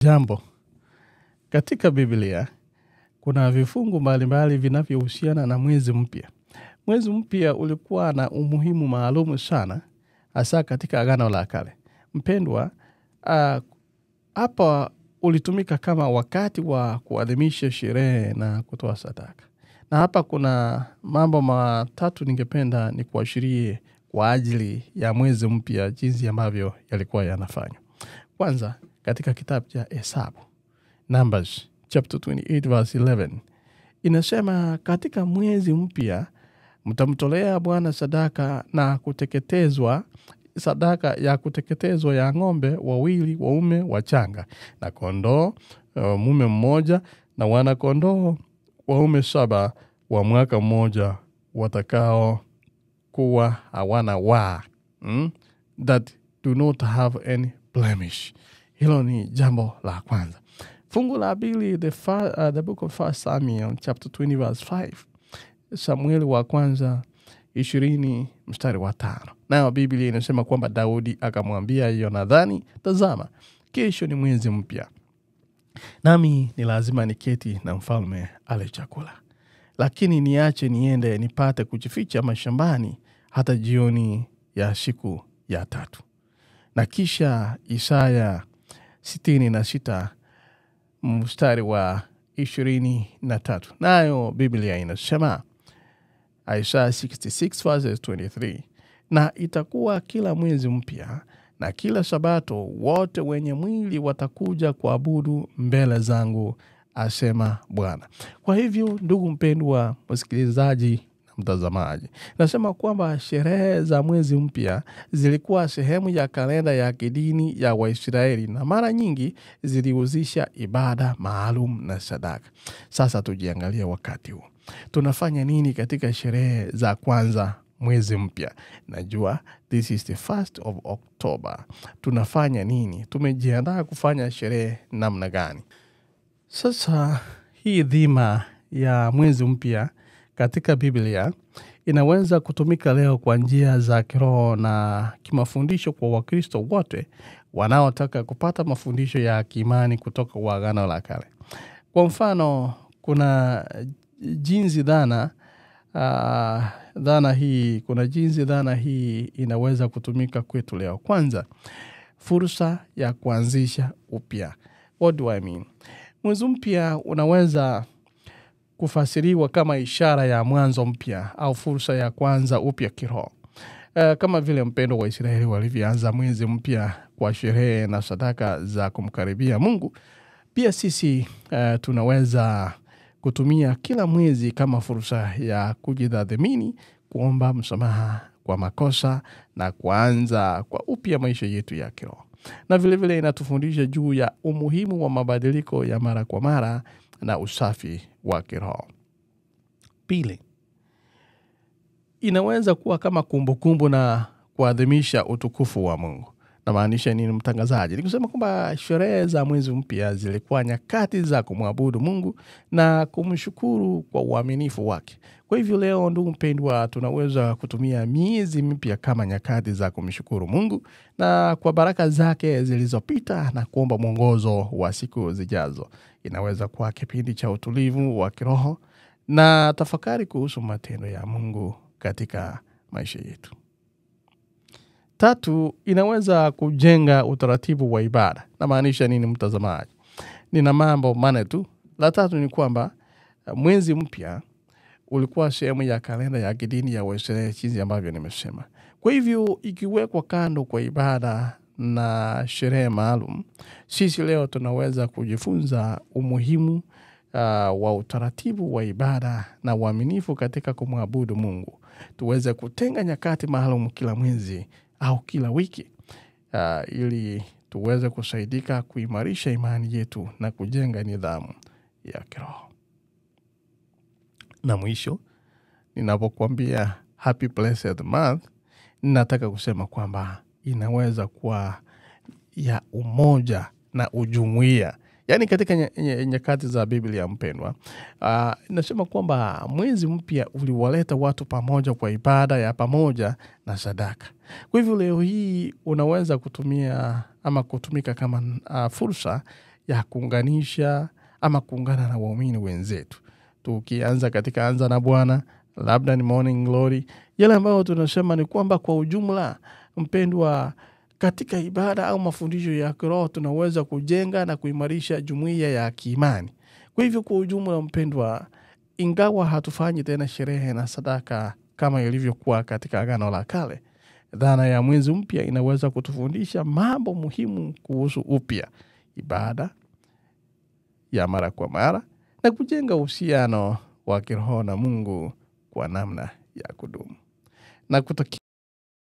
Hujambo. Katika Biblia kuna vifungu mbalimbali vinavyohusiana na mwezi mpya. Mwezi mpya ulikuwa na umuhimu maalumu sana hasa katika Agano la Kale. Mpendwa, hapa ulitumika kama wakati wa kuadhimisha sherehe na kutoa sadaka. Na hapa kuna mambo matatu ningependa nikuashirie kwa ajili ya mwezi mpya jinsi ambavyo yalikuwa yanafanywa. Kwanza, katika kitabu cha Hesabu, Numbers chapter 28 verse 11, inasema katika mwezi mpya mtamtolea Bwana sadaka na kuteketezwa, sadaka ya kuteketezwa ya ng'ombe wawili waume wachanga, na kondoo mume mmoja, na wana kondoo waume 7 wa mwaka mmoja watakao kuwa hawana that do not have any blemish. Hilo ni jambo la kwanza. Fungu la pili, the book of 1 Samuel chapter 20 verse 5. Samueli wa kwanza 20 mstari wa 5. Nayo Biblia inasema kwamba Daudi akamwambia Yonathani, tazama, kesho ni mwezi mpya, nami ni lazima niketi na mfalme ale chakula. Lakini niache niende nipate kujificha mashambani hata jioni ya siku ya 3. Na kisha Isaya 66 mstari wa 23. Nayo Biblia inasema, Isaiah 66 verses 23, na itakuwa kila mwezi mpya na kila sabato wote wenye mwili watakuja kuabudu mbele zangu, asema Bwana. Kwa hivyo, ndugu mpendwa msikilizaji na mtazamaji, nasema kwamba sherehe za mwezi mpya zilikuwa sehemu ya kalenda ya kidini ya Waisraeli, na mara nyingi zilihusisha ibada maalum na sadaka. Sasa tujiangalie wakati huu. Tunafanya nini katika sherehe za kwanza mwezi mpya? Najua this is the 1st of October. Tunafanya nini? Tumejiandaa kufanya sherehe namna gani? Sasa hii dhima ya mwezi mpya katika Biblia inaweza kutumika leo kwa njia za kiroho na kimafundisho kwa Wakristo wote wanaotaka kupata mafundisho ya kiimani kutoka kwa Agano la Kale. Kwa mfano, kuna jinsi dhana hii inaweza kutumika kwetu leo. Kwanza, fursa ya kuanzisha upya. What do I mean? Mwezi mpya unaweza kufasiriwa kama ishara ya mwanzo mpya au fursa ya kuanza upya kiroho. Kama vile mpendo wa Israeli walivyoanza mwezi mpya kwa sherehe na sadaka za kumkaribia Mungu, pia sisi tunaweza kutumia kila mwezi kama fursa ya kujitathmini, kuomba msamaha kwa makosa na kuanza kwa upya maisha yetu ya kiroho. Na vile vile inatufundisha juu ya umuhimu wa mabadiliko ya mara kwa mara na usafi wa kiroho. Pili, inaweza kuwa kama kumbukumbu na kuadhimisha utukufu wa Mungu. Na maanisha nini mtangazaji? Ni kusema kwamba sherehe za mwezi mpya zilikuwa nyakati za kumwabudu Mungu na kumshukuru kwa uaminifu wake. Kwa hivyo leo, ndugu mpendwa, tunaweza kutumia miezi mpya kama nyakati za kumshukuru Mungu na kwa baraka zake zilizopita na kuomba mwongozo wa siku zijazo. Inaweza kuwa kipindi cha utulivu wa kiroho na tafakari kuhusu matendo ya Mungu katika maisha yetu. 3, inaweza kujenga utaratibu wa ibada. Na maanisha nini mtazamaji? Nina mambo manne tu. La 3 ni kwamba mwezi mpya ulikuwa sehemu ya kalenda ya kidini ya Waisraeli jinsi ambavyo nimesema. Kwa hivyo, ikiwekwa kando kwa ibada na sherehe maalum, sisi leo tunaweza kujifunza umuhimu wa utaratibu wa ibada na uaminifu katika kumwabudu Mungu. Tuweze kutenga nyakati maalum kila mwezi au kila wiki ili tuweze kusaidika kuimarisha imani yetu na kujenga nidhamu ya kiroho. Na mwisho, ninapokuambia happy blessed month, nataka kusema kwamba inaweza kuwa ya umoja na ujumuiya. Yaani katika nyakati za Biblia mpendwa, nasema kwamba mwezi mpya uliwaleta watu pamoja kwa ibada ya pamoja na sadaka. Kwa hivyo leo hii unaweza kutumia ama kutumika kama fursa ya kuunganisha ama kuungana na waumini wenzetu. Tukianza katika anza na Bwana, labda ni morning glory. Yale ambayo tunasema ni kwamba kwa ujumla, mpendwa, katika ibada au mafundisho ya kiroho tunaweza kujenga na kuimarisha jumuiya ya kiimani. Kwa hivyo kwa ujumla, mpendwa, ingawa hatufanyi tena sherehe na sadaka kama ilivyokuwa katika Agano la Kale, dhana ya mwezi mpya inaweza kutufundisha mambo muhimu kuhusu upya, ibada ya mara kwa mara, na kujenga uhusiano wa kiroho na Mungu kwa namna ya kudumu. Na kutakia